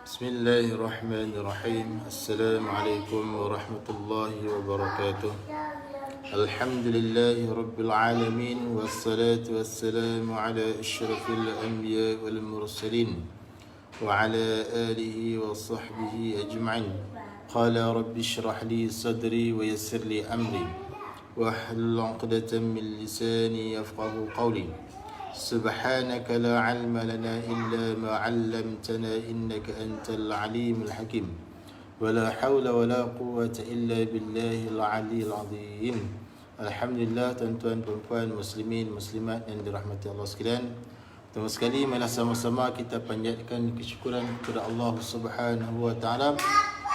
بسم الله الرحمن الرحيم. السلام عليكم ورحمة الله وبركاته. الحمد لله رب العالمين، والصلاة والسلام على أشرف الأنبياء والمرسلين وعلى آله وصحبه أجمعين. قال رب اشرح لي صدري ويسر لي أمري واحلل عقدة من لساني يفقه قولي. سبحانك لا علم لنا إلا ما علمتنا إنك أنت العليم الحكيم. ولا حول ولا قوة إلا بالله العلي العظيم. Alhamdulillah, tuan-tuan, perempuan, muslimin, muslimat yang dirahmati Allah sekalian. Pertama sekali, marilah sama-sama kita panjatkan kesyukuran kepada Allah Subhanahu wa taala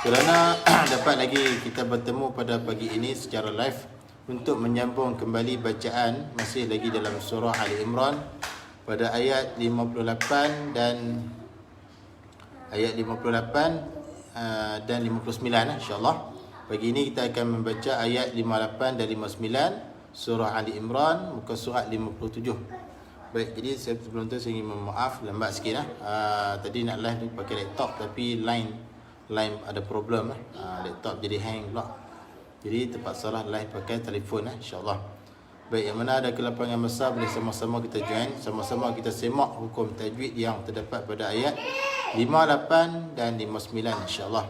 kerana dapat lagi kita bertemu pada pagi ini secara live untuk menyambung kembali bacaan masih lagi dalam surah Ali Imran pada ayat 58 dan ayat 58 dan 59 insya-Allah. Pagi ini kita akan membaca ayat 58 dan 59 surah Ali Imran muka surat 57. Baik, jadi sebelum tu saya ingin maaf lambat sikit tadi nak live ni pakai laptop tapi line ada problem laptop jadi hang pula. Jadi terpaksalah live pakai telefon insya-Allah. Baik, yang mana ada kelapangan masa boleh sama-sama kita join, sama-sama kita semak hukum tajwid yang terdapat pada ayat 58 dan 59 insya-Allah.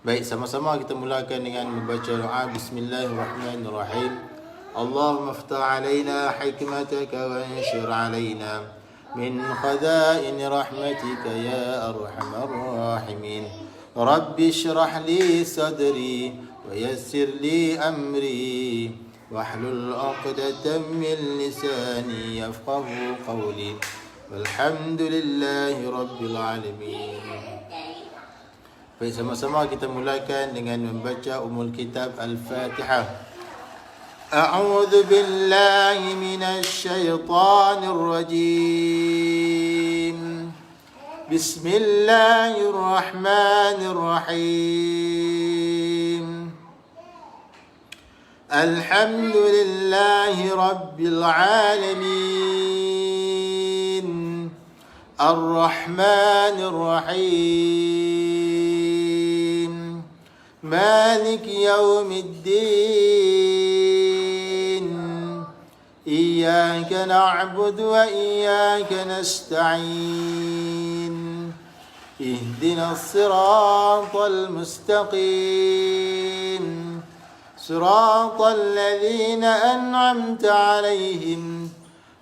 Baik, sama-sama kita mulakan dengan membaca doa. Bismillahirrahmanirrahim. Allahumma aftah alaina hikmataka wa anshur alaina min khaza'in rahmatika ya arhamar rahimin. Rabbi shrah li sadri wa yassir li amri wahlul 'uqdatam min lisani yafqahu qawli. Walhamdulillahi rabbil alamin. Baik, sama-sama kita mulakan dengan membaca umul kitab Al-Fatihah. A'udzu billahi minasy syaithanir rajim. Bismillahirrahmanirrahim. Alhamdulillahi rabbil alamin. Ar-Rahmanir Rahim. مالك يوم الدين. إياك نعبد وإياك نستعين. اهدنا الصراط المستقيم. صراط الذين أنعمت عليهم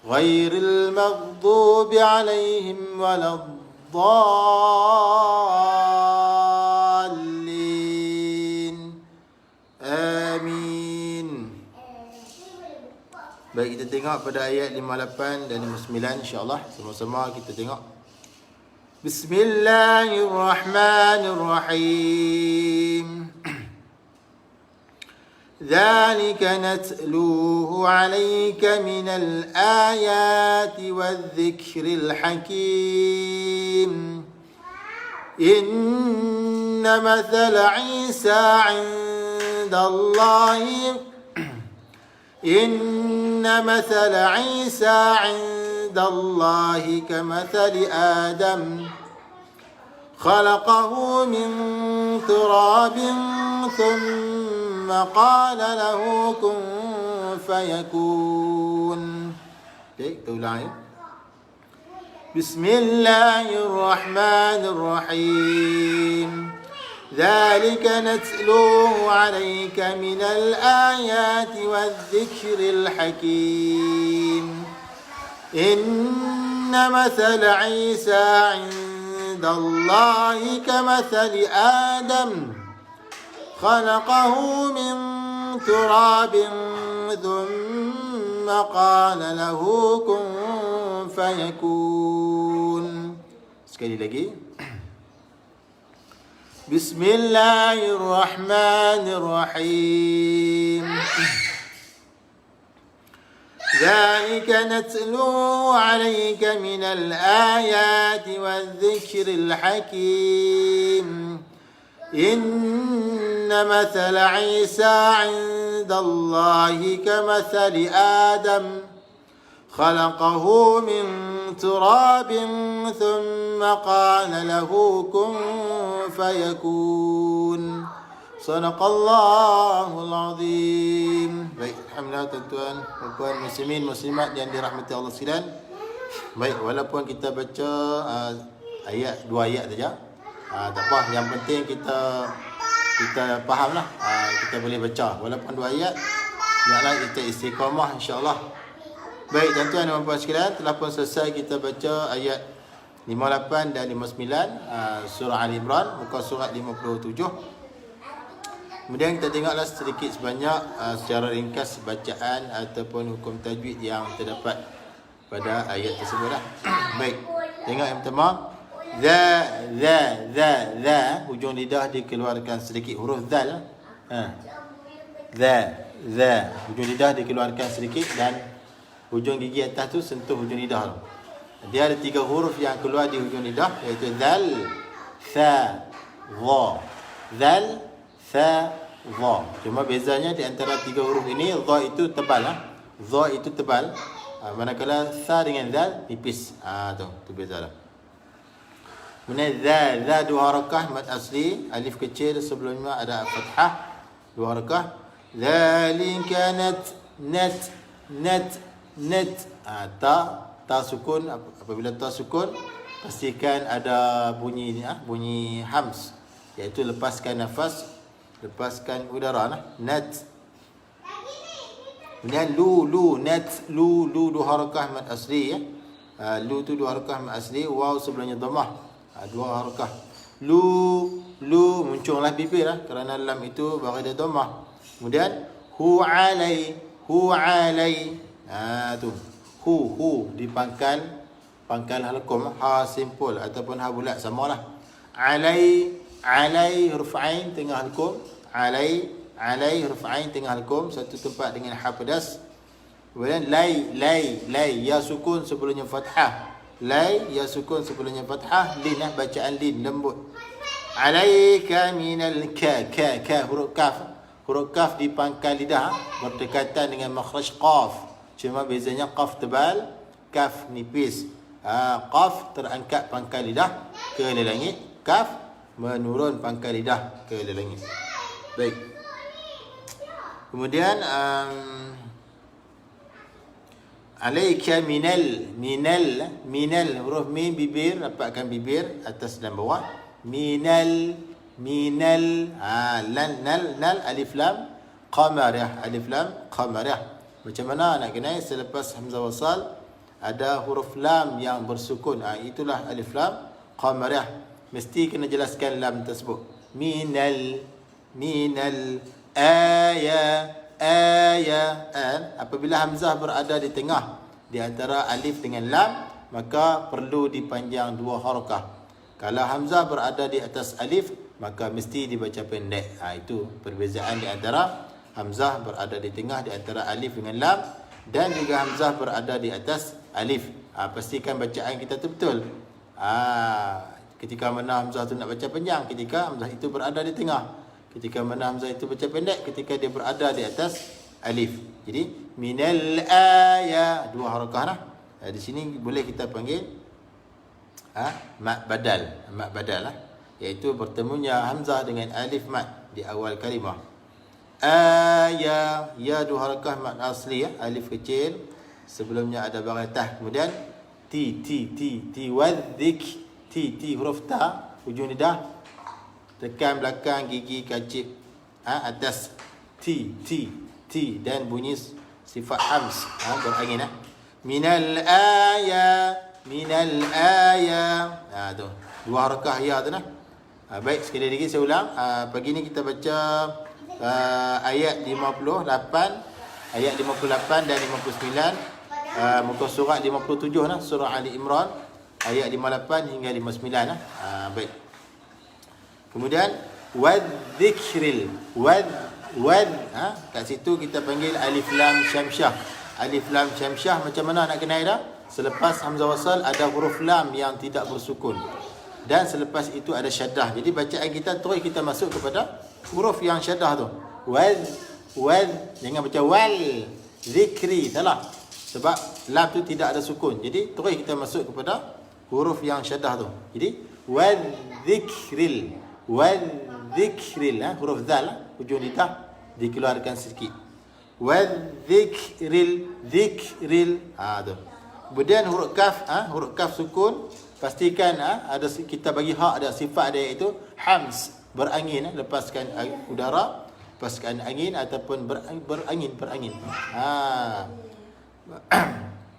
غير المغضوب عليهم ولا الضالين. آمين. Baik, kita tengok pada ayat 58 dan 59 insya-Allah. Sama-sama kita tengok. Bismillahirrahmanirrahim. ذلك نتلوه عليك من الآيات والذكر الحكيم. إن مثل عيسى عند الله كمثل آدم خلقه من تراب ثم قال له كن فيكون. kita ulang. بسم الله الرحمن الرحيم. ذلك نتلوه عليك من الآيات والذكر الحكيم. إن مثل عيسى عند الله كمثل آدم خلقه من تراب ثم قال له كن فيكون. Sekali lagi. Bismillahirrahmanirrahim. ذلك نتلوه عليك من الآيات والذكر الحكيم. إن مثل عيسى عند الله كمثل آدم خلقه من تراب ثم قال له كن فيكون. Sadaqallahul azim. Baik, alhamdulillah tuan-tuan, puan-puan muslimin muslimat yang dirahmati Allah sekalian. Baik, walaupun kita baca ayat 2 ayat saja, tak apa, yang penting kita fahamlah, kita boleh baca walaupun 2 ayat. Biarlah kita istiqamah insya-Allah. Baik, tuan-tuan dan puan-puan sekalian, telah pun selesai kita baca ayat 58 dan 59 surah Ali Imran, muka surat 57. Kemudian kita tengoklah sedikit sebanyak secara ringkas bacaan ataupun hukum tajwid yang terdapat pada ayat tersebut lah. Baik, tengok yang pertama. Za. Hujung lidah dikeluarkan sedikit. Huruf zal. Za. Hujung lidah dikeluarkan sedikit dan hujung gigi atas tu sentuh hujung lidah tu. Dia ada 3 huruf yang keluar di hujung lidah, iaitu zal, tha, dha. Zal, tha, dha. Cuma bezanya di antara 3 huruf ini, dha itu tebal lah. Dha itu tebal. Manakala tha dengan zal tipis. Tu beza lah. Kemudian za 2 harakah mad asli, alif kecil sebelumnya ada fathah 2 harakah. Zalika net. Ta sukun. Apabila ta sukun, pastikan ada bunyi bunyi hams, iaitu lepaskan nafas, lepaskan udara lah. Nat. Kemudian lu net, lu 2 harakah mad asli ya. Lu tu 2 harakah mad asli, waw sebelumnya dhammah, 2 harakah. Lu muncullah bibir lah, kerana lam itu bagi dia dhammah. Kemudian hu alai. Tu hu di pangkal halqum, ha simpul ataupun ha bulat samalah. Alai huruf ain tengah halqum. Alai huruf ain tengah halqum, satu tempat dengan ha pedas. Kemudian lai ya sukun sebelumnya fathah. Lai ya sukun sebelumnya fathah. Lin bacaan lin lembut. Alaika minal ka huruf kaf. Huruf kaf di pangkal lidah berdekatan dengan makhraj qaf. Cuma bezanya qaf tebal, kaf nipis. Qaf terangkat pangkal lidah ke langit, kaf menurun pangkal lidah ke langit. Baik. Kemudian alaika minal huruf mim bibir, rapatkan bibir atas dan bawah. Minal nal alif lam qamariyah, alif lam qamariyah. Macam mana nak kenal selepas hamzah wasal ada huruf lam yang bersukun, itulah alif lam qamariyah. Mesti kena jelaskan lam tersebut. Minal aya. Apabila hamzah berada di tengah di antara alif dengan lam, maka perlu dipanjang 2 harakah. Kalau hamzah berada di atas alif, maka mesti dibaca pendek. Itu perbezaan di antara hamzah berada di tengah di antara alif dengan lam, dan juga hamzah berada di atas alif. Pastikan bacaan kita tu betul. Ketika mana hamzah tu nak baca panjang, ketika hamzah itu berada di tengah. Ketika mana hamzah itu baca pendek, ketika dia berada di atas alif. Jadi minal aya 2 harakah lah. Di sini boleh kita panggil mat badal lah, iaitu bertemunya hamzah dengan alif mat di awal kalimah. Ya 2 harakah mad asli ya, alif kecil sebelumnya ada baris tah. Kemudian ti wadzik, ti huruf ta hujung lidah tekan belakang gigi kacip atas ti dan bunyi sifat hams berangin minal aya tu 2 harakah ya tu nah. Baik, sekali lagi saya ulang. Pagi ni kita baca ayat 58, ayat 58 dan 59, muka surat 57 lah, surah Ali Imran, ayat 58 hingga 59 lah. Baik. Kemudian wadzikril, kat situ kita panggil alif lam syamsyah. Alif lam syamsyah macam mana nak kenal dah? Selepas hamzah wasal ada huruf lam yang tidak bersukun, dan selepas itu ada syaddah. Jadi bacaan kita terus kita masuk kepada huruf yang syaddah tu. Wal, jangan baca wal, zikri, salah. Sebab lam tu tidak ada sukun. Jadi terus kita masuk kepada huruf yang syaddah tu. Jadi wadh-dhikril. Wadh-dhikril, huruf zal, hujung lidah dikeluarkan sedikit. Wadh-dhikril, dhikril. Tu. Kemudian huruf kaf sukun. Pastikan ada, kita bagi hak ada sifat dia, iaitu hams, berangin, lepaskan udara, lepaskan angin ataupun berangin.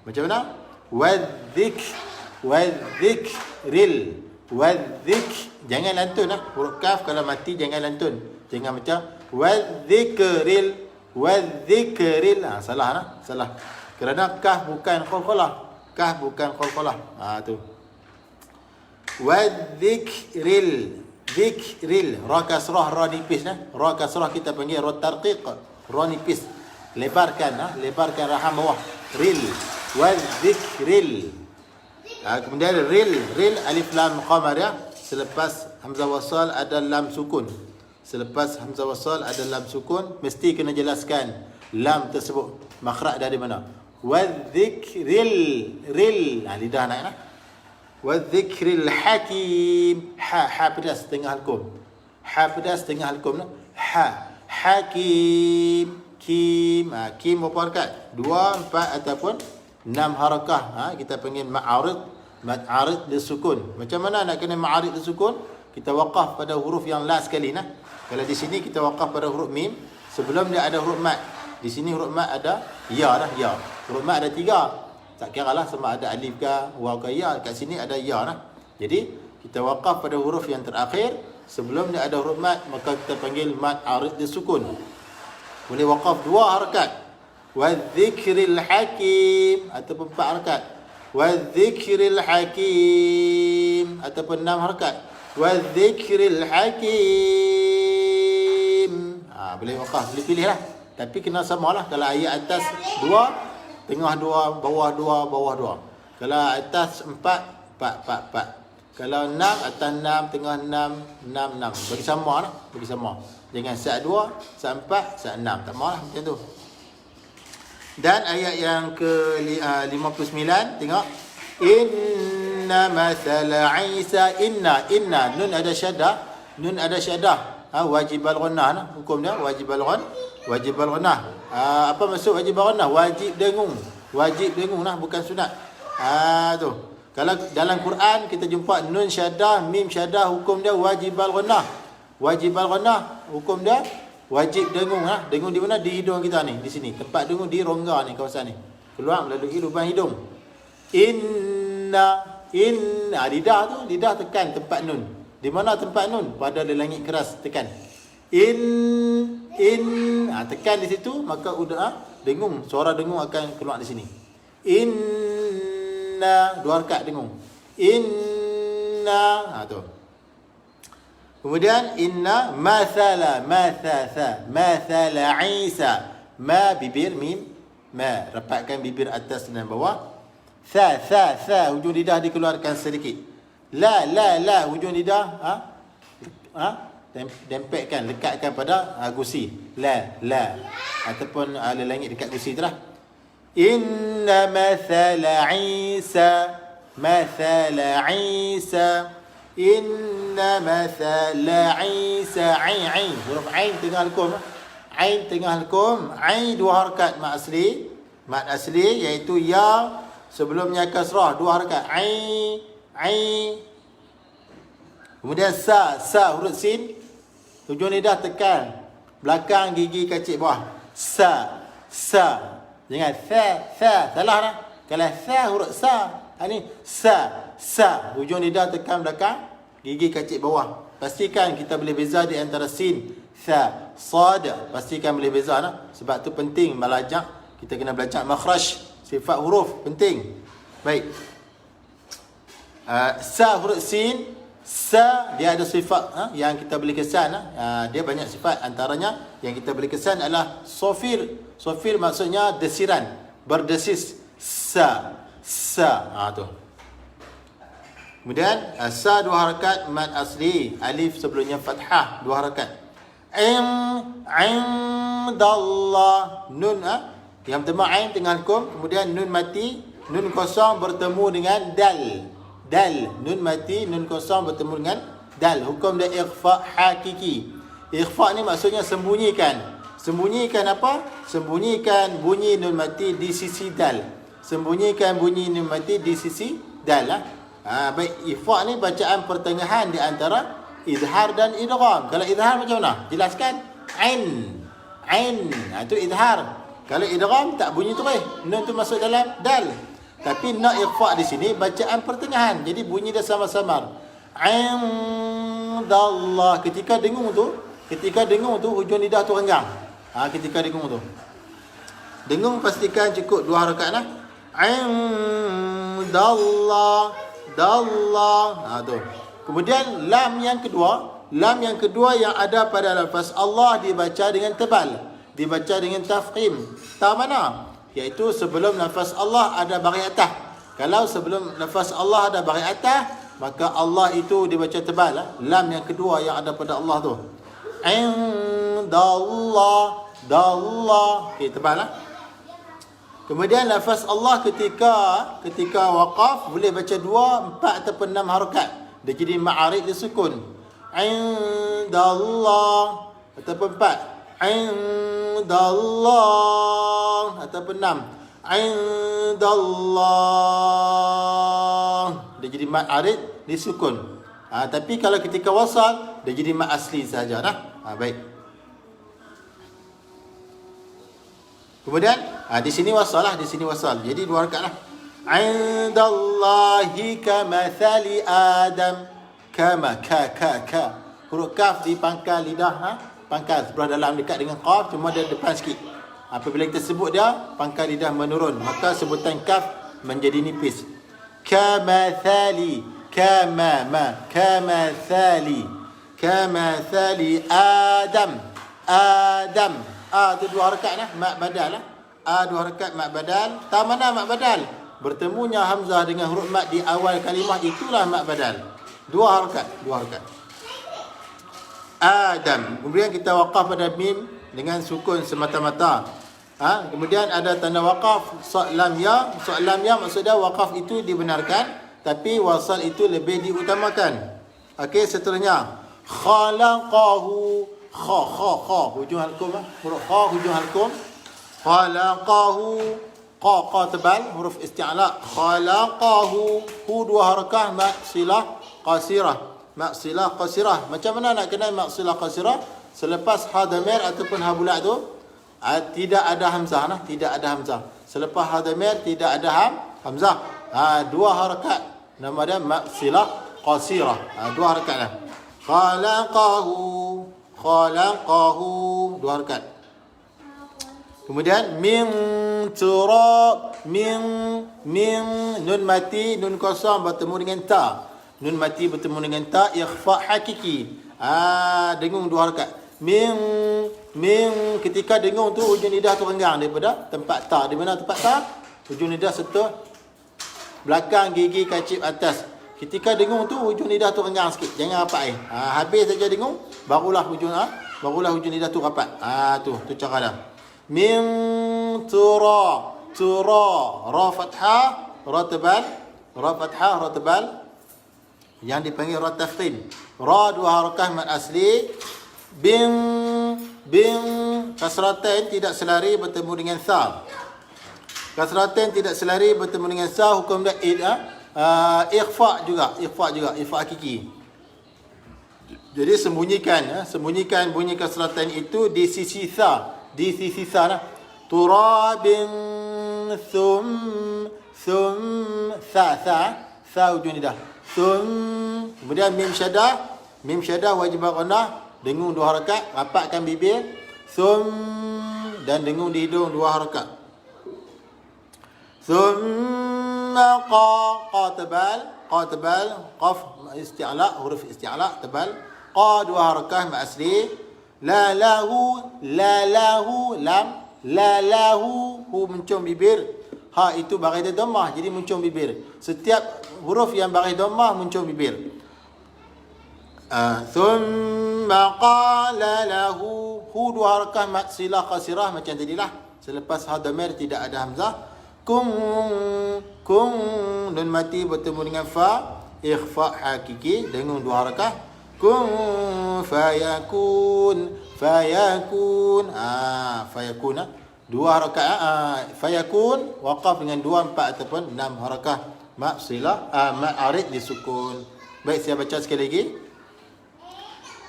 Macam mana? Wadh-dhikril. Jangan lantun huruf kaf kalau mati jangan lantun. Jangan macam wadh-dhikril. Salah. Kerana kaf bukan qalqalah. Tu. Wadh-dhikril. Ra kasrah, ra nipis Ra kasrah kita panggil ra tarqiq. Ra nipis. Lebarkan rahang bawah. Ril. Wadh-dhikril. Kemudian ril alif lam qamar Selepas hamzah wasal ada lam sukun. Mesti kena jelaskan lam tersebut makhraj dari mana. Wadh-dhikril. Lidah naik Wadh-dhikril hakim. Ha pedas tengah halkum. Hakim. Kim berapa harakat? 2, 4 ataupun 6 harakah. Kita panggil ma'arid disukun. Macam mana nak kena ma'arid disukun? Kita waqaf pada huruf yang last sekali Kalau di sini kita waqaf pada huruf mim, sebelum dia ada huruf mat. Di sini huruf mat ada ya. Huruf mat ada 3. Tak kira lah sama ada alif ke waw ke ya. Kat sini ada ya Jadi kita waqaf pada huruf yang terakhir. Sebelum dia ada huruf mat, maka kita panggil mat arid disukun. Boleh waqaf 2 harakat. Wadh-dhikril hakim ataupun 4 harakat. Wadh-dhikril hakim ataupun 6 harakat. Wadh-dhikril hakim. Boleh waqaf, boleh pilih lah. Tapi kena samalah. Kalau ayat atas 2, tengah 2, bawah 2, bawah 2. Kalau atas 4, 4. Kalau 6, atas 6, tengah 6, 6. Bagi sama Jangan sat 2, sat 4, sat 6. Tak mahu macam tu. Dan ayat yang ke-59, tengok. Inna mathala Isa. Inna. Nun ada syaddah. Wajib al-ghunnah. Hukum dia wajib al-ghunnah. Apa maksud wajib al-ghunnah? Wajib dengung bukan sunat. Tu. Kalau dalam Quran kita jumpa nun syaddah, mim syaddah, hukum dia wajib al-ghunnah. Hukum dia wajib dengung. Dengung di mana? Di hidung kita ni, di sini. Tempat dengung di rongga ni, kawasan ni. Keluar melalui lubang hidung. Inna. Lidah tekan tempat nun. Di mana tempat nun? Pada langit keras, tekan. Tekan di situ, maka dengung, suara dengung akan keluar di sini. Inna, 2 harakat dengung. Inna, tu. Kemudian inna mathala Isa. Ma bibir mim, ma rapatkan bibir atas dan bawah. Tha hujung lidah dikeluarkan sedikit. La hujung lidah dempetkan, lekatkan pada gusi. La ataupun langit dekat gusi tu lah. Inna mathala Isa. Inna mathala Isa. Ain. Huruf ain tengah halkum. Ain 2 harakat mat asli iaitu ya, sebelumnya kasrah 2 harakat. Ain. Kemudian sa huruf sin, hujung lidah tekan belakang gigi kacik bawah. Sa. Jangan sa. Salah dah. Kalau sa huruf sa, ni sa. Hujung lidah tekan belakang gigi kacik bawah. Pastikan kita boleh beza di antara sin, sa, sad. Pastikan boleh beza Sebab tu penting melajak. Kita kena belajar makhraj, sifat huruf penting. Baik. Sa huruf sin, sa dia ada sifat yang kita boleh kesan. Dia banyak sifat, antaranya yang kita boleh kesan adalah sofir maksudnya desiran, berdesis. Sa tu. Kemudian sa 2 harakat mad asli, alif sebelumnya fathah 2 harakat. Indallah, nun Yang pertama ain tengah halkum, kemudian nun mati, nun kosong bertemu dengan dal. Dal, nun mati, nun kosong bertemu dengan dal. Hukum dia ikhfa hakiki. Ikhfa ni maksudnya sembunyikan. Sembunyikan apa? Sembunyikan bunyi nun mati di sisi dal. Sembunyikan bunyi nun mati di sisi dal. Baik, ikhfa ni bacaan pertengahan di antara izhar dan idgham. Kalau izhar macam mana? Jelaskan. Ain. Ain. Itu izhar. Kalau idgham tak bunyi terus. Nun tu masuk dalam dal. Tapi nak ikhfa di sini bacaan pertengahan. Jadi bunyi dia sama-sama. Indallah. Ketika dengung tu hujung lidah tu renggang. Ketika dengung tu. Dengung pastikan cukup 2 rakaat lah. Indallah. Dallah. Tu. Kemudian lam yang kedua yang ada pada lafaz Allah dibaca dengan tebal. Dibaca dengan tafkhim. Tahu mana? Iaitu sebelum lafaz Allah ada baris atas. Kalau sebelum lafaz Allah ada baris atas, maka Allah itu dibaca tebal. Lam yang kedua yang ada pada Allah tu. Indallah. Dallah. Okey, tebal lah. Kemudian lafaz Allah ketika waqaf boleh baca 2, 4 ataupun 6 harakat. Dia jadi ma'arid dia sukun. Indallah ataupun 4. Indallah ataupun 6. Indallah. Dia jadi mad arid disukun. Tapi kalau ketika wasal dia jadi mad asli saja dah. Baik. Kemudian di sini wasal lah, di sini wasal. Jadi 2 rakaat lah. Indallahi kamathali Adam. Kama ka. Huruf kaf di pangkal lidah, pangkal sebelah dalam dekat dengan qaf, cuma dia depan sikit. Apabila kita sebut dia, pangkal lidah menurun, maka sebutan kaf menjadi nipis. Kamathali, kamathali Adam. Adam. Tu 2 rakaat lah, mak badal lah. 2 rakaat mak badal. Tahu mana mak badal? Bertemunya hamzah dengan huruf mat di awal kalimah, itulah mak badal. 2 rakaat. Adam. Kemudian kita waqaf pada mim dengan sukun semata-mata. Kemudian ada tanda waqaf sad lam ya. Sad lam ya maksudnya waqaf itu dibenarkan, tapi wasal itu lebih diutamakan. Okey, seterusnya khalaqahu. Kha hujung halqum, huruf kha hujung halqum. Khalaqahu. Qa tebal, huruf isti'la. Khalaqahu. Hu 2 harakah maksilah qasirah. Maksilah qasirah. Macam mana nak kenal maksilah qasirah? Selepas ha dhamir ataupun ha bulat tu tidak ada hamzah nah, tidak ada hamzah. Selepas ha dhamir tidak ada hamzah. 2 harakat. Nama dia maksilah qasirah. 2 harakat lah. Khalaqahu. 2 harakat. Kemudian min turab, min nun mati, nun kosong bertemu dengan ta. Nun mati bertemu dengan ta, ikhfa hakiki. Dengung 2 harakat. Min ketika dengung tu hujung lidah tu renggang daripada tempat ta. Di mana tempat ta? Hujung lidah sentuh belakang gigi kacip atas. Ketika dengung tu hujung lidah tu renggang sikit. Jangan rapat air. Habis saja dengung, barulah hujung lidah tu rapat. Tu cara dia. Min tura, ra fathah, ra tebal, yang dipanggil ra tafkhim. Ra 2 harakah mad asli. Bin kasratain tidak selari bertemu dengan sa. Kasratain tidak selari bertemu dengan sa, hukum dia ikhfa juga, ikhfa hakiki. Jadi sembunyikan bunyi kasratain itu di sisi sa. Di sisi sana turabin thum sa hujung lidah kemudian mim syadah wajib ghanah, dengung 2 harakat, rapatkan bibir, thum dan dengung di hidung 2 harakat. Thumma qa tebal, qaf isti'la, huruf isti'la tebal, qa 2 harakat ma asli. La lahu, lam, la lahu, hu mencium bibir. Ha itu baris dia dhammah, jadi mencium bibir. Setiap huruf yang baris dhammah mencium bibir. Thumma qala lahu, hu 2 harakah mat silah qasirah macam tadilah. Selepas ha dhamir tidak ada hamzah. Kung, kung, nun mati bertemu dengan fa, ikhfa hakiki dengan 2 harakah. Kun fayakun, fayakun. Fayakun 2 harakah. Fayakun waqaf dengan 2, 4 ataupun 6 harakah. Mak silah, mak arid disukun. Baik, saya baca sekali lagi.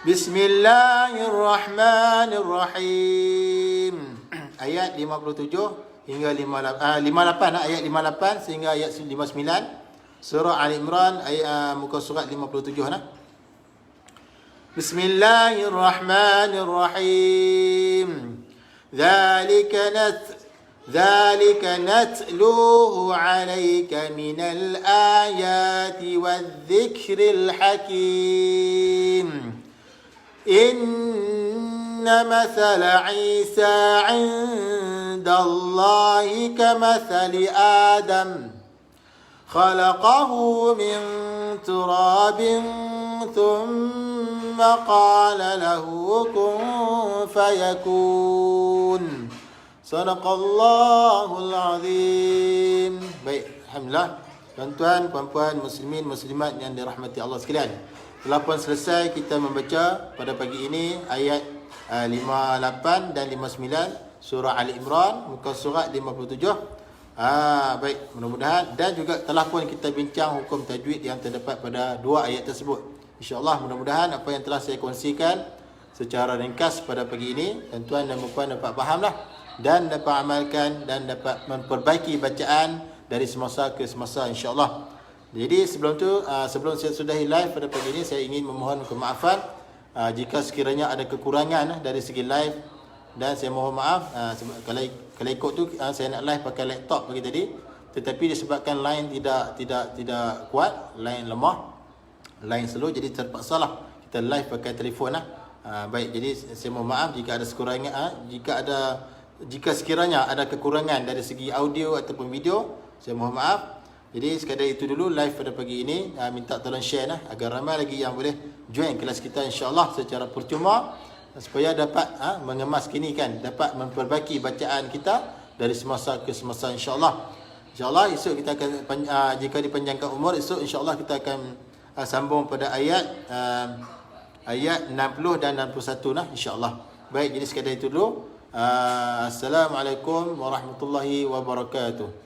Bismillahirrahmanirrahim. Ayat 57 hingga 58, ayat 58 sehingga ayat 59. Surah Ali Imran ayat muka surat 57 nah. Bismillahirrahmanirrahim. ذلك نتلوه عليك من الآيات والذكر الحكيم إن مثل عيسى عند الله كمثل آدم خلقه من تراب ثم قال له كن فيكون. Sadaqallahul azim. Baik, alhamdulillah. Tuan-tuan, puan-puan, muslimin, muslimat yang dirahmati Allah sekalian. Telah pun selesai kita membaca pada pagi ini ayat 58 dan 59 surah Ali Imran muka surat 57. Baik, mudah-mudahan dan juga telah pun kita bincang hukum tajwid yang terdapat pada 2 ayat tersebut. InsyaAllah mudah-mudahan apa yang telah saya kongsikan secara ringkas pada pagi ini, tuan-tuan dan puan dapat fahamlah dan dapat amalkan dan dapat memperbaiki bacaan dari semasa ke semasa insya-Allah. Jadi sebelum saya sudahi live pada pagi ini, saya ingin memohon kemaafan jika sekiranya ada kekurangan dari segi live, dan saya mohon maaf kalau ikut tu saya nak live pakai laptop pagi tadi, tetapi disebabkan line tidak kuat, line lemah, line slow, jadi terpaksalah kita live pakai telefon lah. Baik, jadi saya mohon maaf jika ada kekurangan, jika sekiranya ada kekurangan dari segi audio ataupun video, saya mohon maaf. Jadi sekadar itu dulu live pada pagi ini. Minta tolong share agar ramai lagi yang boleh join kelas kita insya-Allah secara percuma, supaya dapat mengemas kini kan, dapat memperbaiki bacaan kita dari semasa ke semasa insya-Allah. Insya-Allah esok kita akan jika dipanjangkan umur, esok insya-Allah kita akan sambung pada ayat 60 dan 61 insya-Allah. Baik, jadi sekadar itu dulu. Assalamualaikum warahmatullahi wabarakatuh.